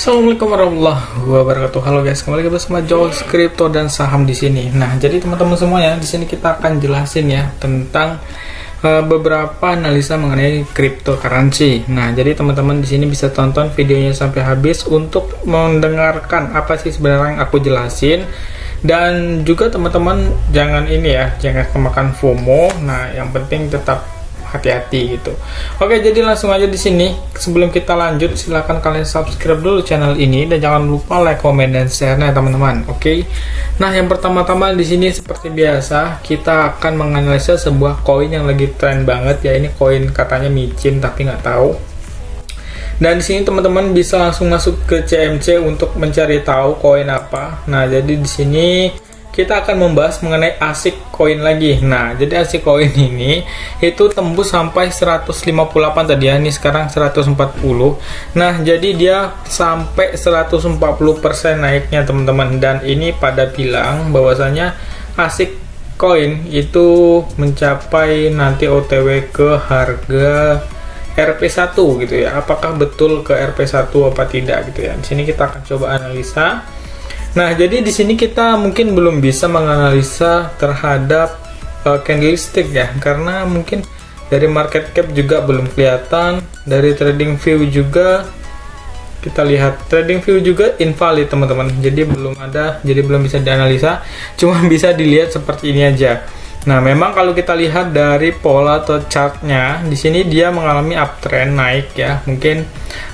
Assalamualaikum warahmatullahi wabarakatuh. Halo guys, kembali lagi bersama Jols Kripto dan Saham di sini. Nah, jadi teman-teman semuanya, di sini kita akan jelasin ya tentang beberapa analisa mengenai cryptocurrency. Nah, jadi teman-teman di sini bisa tonton videonya sampai habis untuk mendengarkan apa sih sebenarnya yang aku jelasin. Dan juga teman-teman jangan jangan kemakan FOMO. Nah, yang penting tetap hati-hati gitu. Oke, jadi langsung aja di sini. Sebelum kita lanjut, silahkan kalian subscribe dulu channel ini dan jangan lupa like, comment, dan share-nya teman-teman. Oke. Nah, yang pertama-tama di sini seperti biasa kita akan menganalisa sebuah koin yang lagi tren banget ya. Ini koin katanya micin tapi nggak tahu. Dan di sini teman-teman bisa langsung masuk ke CMC untuk mencari tahu koin apa. Nah, jadi di sini kita akan membahas mengenai ASIC coin lagi. Nah, jadi ASIC coin ini itu tembus sampai 158 tadi ya. Ini sekarang 140. Nah, jadi dia sampai 140% naiknya teman-teman. Dan ini pada bilang bahwasanya ASIC coin itu mencapai nanti OTW ke harga RP1 gitu ya. Apakah betul ke RP1 apa tidak gitu ya. Di sini kita akan coba analisa. Nah, jadi di sini kita mungkin belum bisa menganalisa terhadap candlestick ya, karena mungkin dari market cap juga belum kelihatan, dari trading view juga kita lihat trading view juga invalid teman-teman. Jadi belum ada, jadi belum bisa dianalisa, cuma bisa dilihat seperti ini aja. Nah, memang kalau kita lihat dari pola atau chartnya, di sini dia mengalami uptrend naik ya, mungkin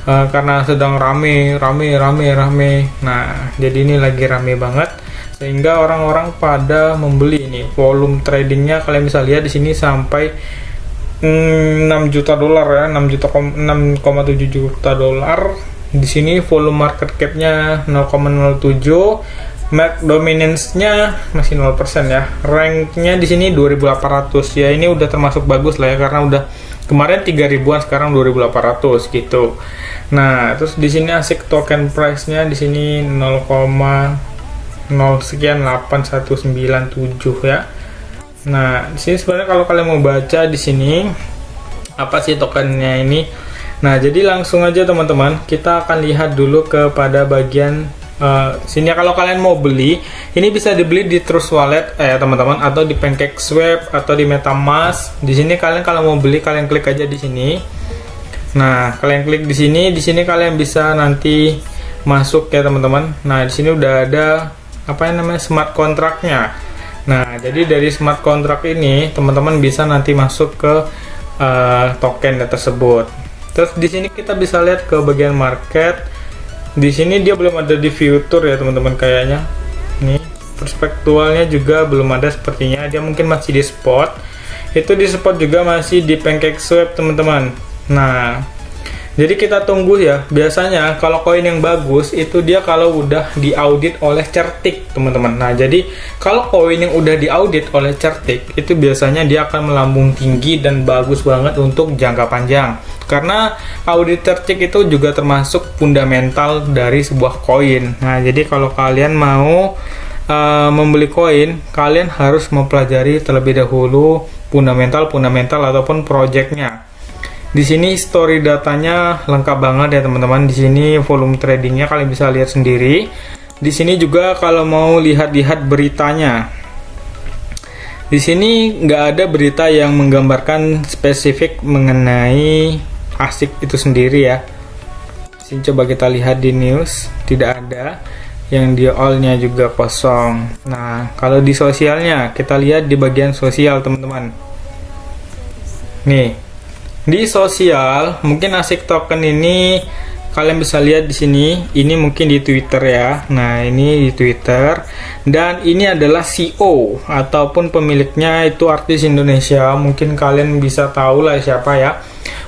karena sedang rame. Nah, jadi ini lagi rame banget, sehingga orang-orang pada membeli ini. Volume tradingnya kalian bisa lihat di sini sampai 6 juta dolar ya, 6,7 juta dolar. Di sini volume market capnya 0,07. Market dominance-nya masih 0% ya. Rank-nya di sini 2800 ya. Ini udah termasuk bagus lah ya, karena udah kemarin 3000-an, sekarang 2800 gitu. Nah, terus di sini ASIC token price-nya di sini 0,0 sekian 8197 ya. Nah, di sini sebenarnya kalau kalian mau baca di sini apa sih tokennya ini. Nah, jadi langsung aja teman-teman, kita akan lihat dulu kepada bagian sini ya. Kalau kalian mau beli, ini bisa dibeli di Trust Wallet teman-teman, atau di PancakeSwap atau di MetaMask. Di sini kalian kalau mau beli, kalian klik aja di sini. Nah, kalian klik di sini kalian bisa nanti masuk ya teman-teman. Nah, di sini udah ada apa yang namanya smart contract-nya. Nah, jadi dari smart contract ini teman-teman bisa nanti masuk ke token tersebut. Terus di sini kita bisa lihat ke bagian market. Di sini dia belum ada di future ya teman-teman kayaknya. Nih, perspektualnya juga belum ada sepertinya. Dia mungkin masih di spot. Itu di spot juga masih di PancakeSwap teman-teman. Nah, jadi kita tunggu ya. Biasanya kalau koin yang bagus itu dia kalau udah diaudit oleh Certik teman-teman. Nah, jadi kalau koin yang udah diaudit oleh Certik itu biasanya dia akan melambung tinggi dan bagus banget untuk jangka panjang. Karena audit Certik itu juga termasuk fundamental dari sebuah koin. Nah, jadi kalau kalian mau membeli koin, kalian harus mempelajari terlebih dahulu fundamental ataupun projectnya. Di sini story datanya lengkap banget ya teman-teman. Di sini volume tradingnya kalian bisa lihat sendiri. Di sini juga kalau mau lihat-lihat beritanya, di sini nggak ada berita yang menggambarkan spesifik mengenai ASIC itu sendiri ya. Sini coba kita lihat di news, tidak ada. Yang di all-nya juga kosong. Nah, kalau di sosialnya, kita lihat di bagian sosial teman-teman. Nih, di sosial mungkin ASIC token ini kalian bisa lihat di sini. Ini mungkin di Twitter ya. Nah, ini di Twitter, dan ini adalah CEO ataupun pemiliknya itu artis Indonesia. Mungkin kalian bisa tahu lah siapa ya.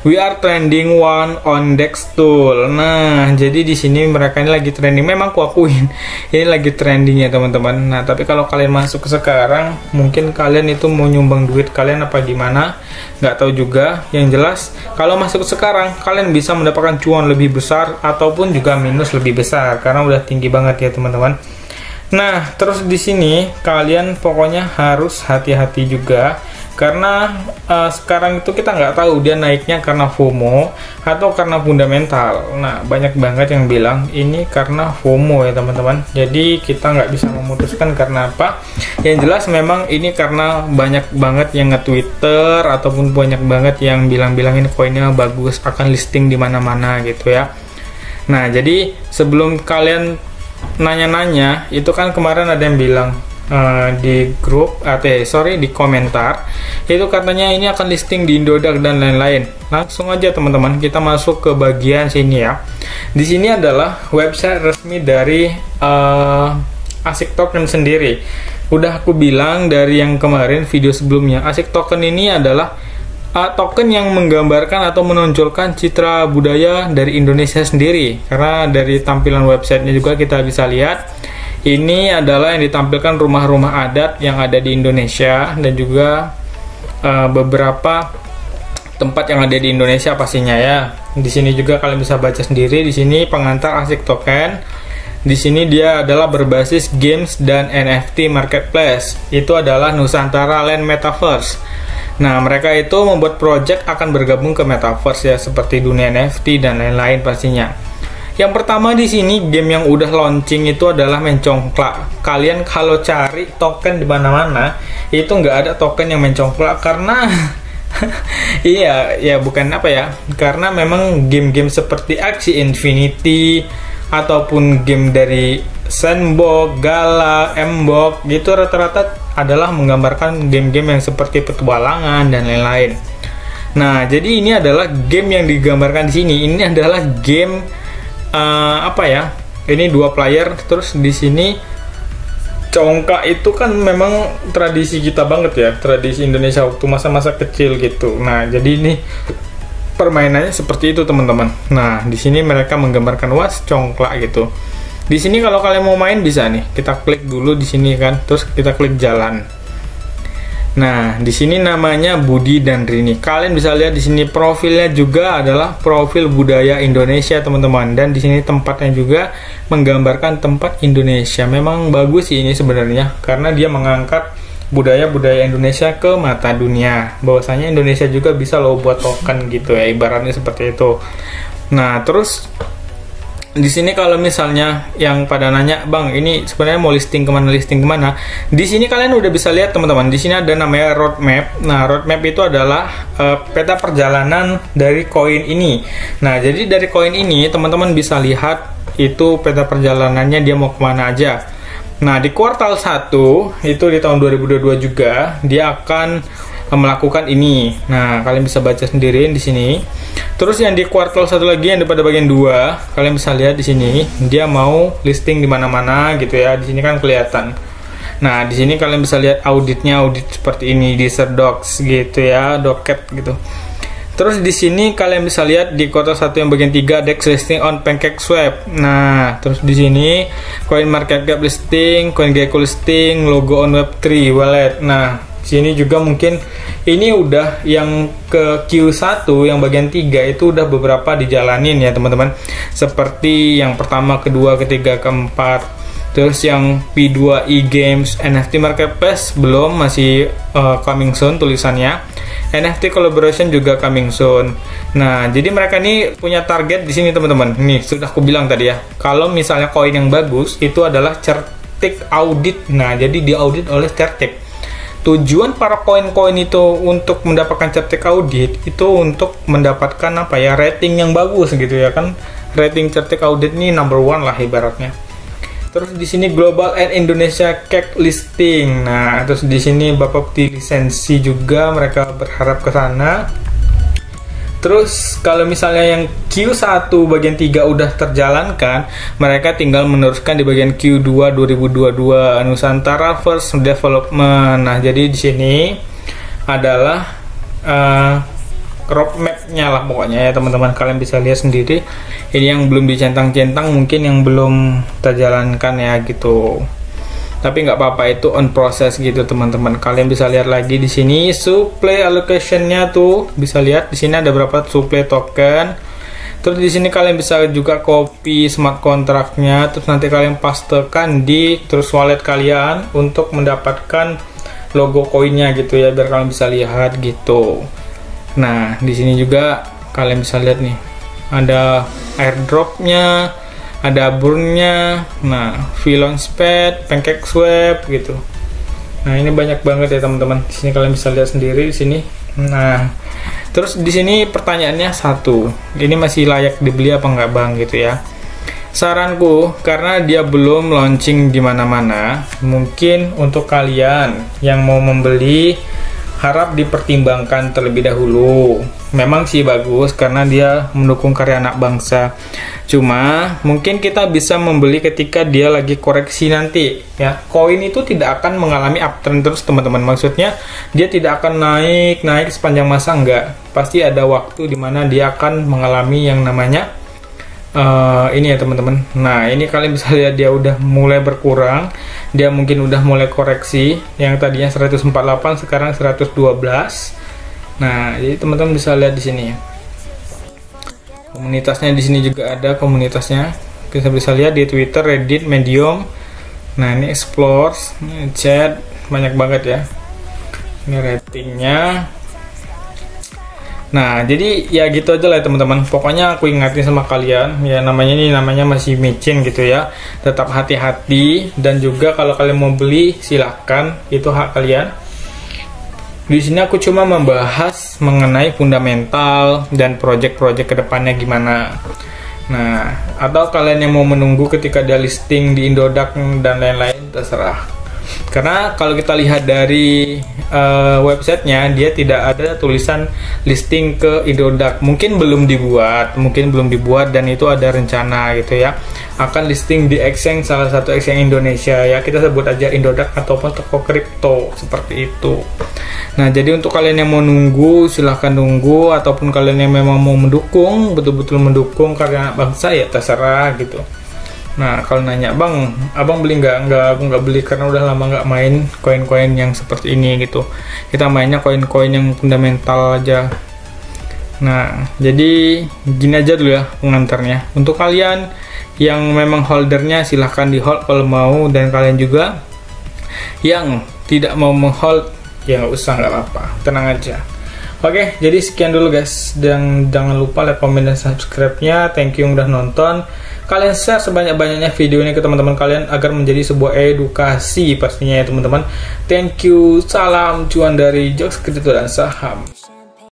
We are trending one on Dextool. Nah, jadi di sini mereka ini lagi trending. Memang aku akuin ini lagi trending ya teman-teman. Nah, tapi kalau kalian masuk ke sekarang, mungkin kalian itu mau nyumbang duit kalian apa gimana? Nggak tahu juga. Yang jelas, kalau masuk ke sekarang, kalian bisa mendapatkan cuan lebih besar ataupun juga minus lebih besar karena udah tinggi banget ya teman-teman. Nah, terus di sini kalian pokoknya harus hati-hati juga karena sekarang itu kita nggak tahu dia naiknya karena FOMO atau karena fundamental. Nah, banyak banget yang bilang ini karena FOMO ya teman-teman. Jadi kita nggak bisa memutuskan karena apa. Yang jelas memang ini karena banyak banget yang nge-Twitter ataupun banyak banget yang bilang-bilang ini koinnya bagus, akan listing di mana-mana gitu ya. Nah, jadi sebelum kalian nanya-nanya, itu kan kemarin ada yang bilang di grup di komentar itu katanya ini akan listing di Indodax dan lain-lain. Langsung aja teman-teman kita masuk ke bagian sini ya. Di sini adalah website resmi dari ASIC Token sendiri. Udah aku bilang dari yang kemarin video sebelumnya, ASIC Token ini adalah token yang menggambarkan atau menonjolkan citra budaya dari Indonesia sendiri. Karena dari tampilan websitenya juga kita bisa lihat ini adalah yang ditampilkan rumah-rumah adat yang ada di Indonesia dan juga beberapa tempat yang ada di Indonesia pastinya ya. Di sini juga kalian bisa baca sendiri. Di sini pengantar ASIC Token. Di sini dia adalah berbasis games dan NFT marketplace. Itu adalah Nusantara Land Metaverse. Nah, mereka itu membuat project akan bergabung ke Metaverse ya, seperti dunia NFT dan lain-lain pastinya. Yang pertama di sini game yang udah launching itu adalah mencongklak. Kalian kalau cari token di mana-mana itu nggak ada token yang mencongklak karena iya bukan apa ya, karena memang game-game seperti Axie Infinity ataupun game dari Sandbox, Gala, Mbox gitu rata-rata adalah menggambarkan game-game yang seperti petualangan dan lain-lain. Nah, jadi ini adalah game yang digambarkan di sini. Ini adalah game Ini 2 player. Terus di sini congkak itu kan memang tradisi kita banget ya, tradisi Indonesia waktu masa-masa kecil gitu. Nah, jadi ini permainannya seperti itu teman-teman. Nah, di sini mereka menggambarkan congklak gitu. Di sini kalau kalian mau main bisa nih, kita klik dulu di sini kan, terus kita klik jalan. Nah, di sini namanya Budi dan Rini. Kalian bisa lihat di sini profilnya juga adalah profil budaya Indonesia teman-teman, dan di sini tempatnya juga menggambarkan tempat Indonesia. Memang bagus sih ini sebenarnya karena dia mengangkat budaya-budaya Indonesia ke mata dunia. Bahwasanya Indonesia juga bisa loh buat token gitu ya, ibaratnya seperti itu. Nah, terus di sini kalau misalnya yang pada nanya, Bang, ini sebenarnya mau listing kemana? Di sini kalian udah bisa lihat teman-teman. Di sini ada namanya roadmap. Nah, roadmap itu adalah peta perjalanan dari koin ini. Nah, jadi dari koin ini teman-teman bisa lihat itu peta perjalanannya dia mau kemana aja. Nah, di kuartal 1 itu di tahun 2022 juga dia akan melakukan ini. Nah, kalian bisa baca sendiri di sini. Terus yang di kuartal 1 lagi yang pada bagian 2, kalian bisa lihat di sini dia mau listing di mana-mana gitu ya. Di sini kan kelihatan. Nah, di sini kalian bisa lihat auditnya, audit seperti ini di Serdox gitu ya, docket gitu. Terus di sini kalian bisa lihat di kuartal 1 yang bagian 3 DEX listing on PancakeSwap. Nah, terus di sini CoinMarketCap listing, CoinGecko listing, logo on Web3 wallet. Nah, sini juga mungkin ini udah yang ke Q1 yang bagian 3 itu udah beberapa dijalanin ya teman-teman. Seperti yang pertama, kedua, ketiga, keempat. Terus yang P2 e-games NFT marketplace belum, masih coming soon tulisannya. NFT collaboration juga coming soon. Nah, jadi mereka ini punya target di sini teman-teman. Nih, sudah aku bilang tadi ya. Kalau misalnya koin yang bagus itu adalah Certik audit. Nah, jadi diaudit oleh Certik. Tujuan para koin-koin itu untuk mendapatkan Certik audit itu untuk mendapatkan apa ya, rating yang bagus gitu ya kan. Rating Certik audit ini number 1 lah ibaratnya. Terus di sini Global and Indonesia Cake listing. Nah, terus di sini Bapepti lisensi juga mereka berharap ke sana. Terus kalau misalnya yang Q1 bagian 3 udah terjalankan, mereka tinggal meneruskan di bagian Q2 2022 Nusantara First Development. Nah, jadi di sini adalah roadmapnya lah pokoknya ya teman-teman. Kalian bisa lihat sendiri, ini yang belum dicentang-centang, mungkin yang belum terjalankan ya gitu. Tapi nggak apa-apa, itu on process gitu teman-teman. Kalian bisa lihat lagi di sini supply allocation-nya tuh, bisa lihat di sini ada berapa supply token. Terus di sini kalian bisa juga copy smart contract-nya, terus nanti kalian pastekan di terus wallet kalian untuk mendapatkan logo koinnya gitu ya, biar kalian bisa lihat gitu. Nah, di sini juga kalian bisa lihat nih, ada airdrop-nya, ada burn-nya, nah, Launchpad, Pancake Swap gitu. Nah, ini banyak banget ya teman-teman. Di sini kalian bisa lihat sendiri di sini. Nah, terus di sini pertanyaannya satu, ini masih layak dibeli apa enggak bang gitu ya? Saranku, karena dia belum launching di mana-mana, mungkin untuk kalian yang mau membeli harap dipertimbangkan terlebih dahulu. Memang sih bagus karena dia mendukung karya anak bangsa. Cuma mungkin kita bisa membeli ketika dia lagi koreksi nanti ya. Koin itu tidak akan mengalami uptrend terus teman-teman. Maksudnya dia tidak akan naik sepanjang masa, enggak. Pasti ada waktu dimana dia akan mengalami yang namanya ini ya teman-teman. Nah, ini kalian bisa lihat dia udah mulai berkurang. Dia mungkin udah mulai koreksi. Yang tadinya 148 sekarang 112. Nah, jadi teman-teman bisa lihat di sini. Komunitasnya di sini juga ada komunitasnya. Kita bisa lihat di Twitter, Reddit, Medium. Nah, ini explore, ini chat, banyak banget ya. Ini ratingnya. Nah, jadi ya gitu aja lah teman-teman. Pokoknya aku ingatin sama kalian, ya namanya masih micin gitu ya. Tetap hati-hati, dan juga kalau kalian mau beli silahkan, itu hak kalian. Di sini aku cuma membahas mengenai fundamental dan project-project kedepannya gimana. Nah, atau kalian yang mau menunggu ketika dia listing di Indodax dan lain-lain, terserah. Karena kalau kita lihat dari websitenya, dia tidak ada tulisan listing ke Indodax. Mungkin belum dibuat, dan itu ada rencana gitu ya, akan listing di exchange, salah satu exchange Indonesia ya, kita sebut aja Indodax ataupun toko kripto seperti itu. Nah, jadi untuk kalian yang mau nunggu, silahkan nunggu, ataupun kalian yang memang mau mendukung, betul-betul mendukung karya anak bangsa, ya terserah gitu. Nah, kalau nanya, bang, abang beli nggak? Aku nggak beli karena udah lama nggak main koin-koin yang seperti ini gitu. Kita mainnya koin-koin yang fundamental aja. Nah, jadi gini aja dulu ya pengantarnya. Untuk kalian yang memang holdernya, silahkan di hold kalau mau, dan kalian juga yang tidak mau menghold, ya nggak usah, nggak apa-apa, tenang aja. Oke, jadi sekian dulu guys, dan jangan lupa like, comment, dan subscribe-nya. Thank you yang udah nonton. Kalian share sebanyak-banyaknya video ini ke teman-teman kalian agar menjadi sebuah edukasi pastinya ya teman-teman. Thank you, salam cuan dari Jokes Kripto dan Saham.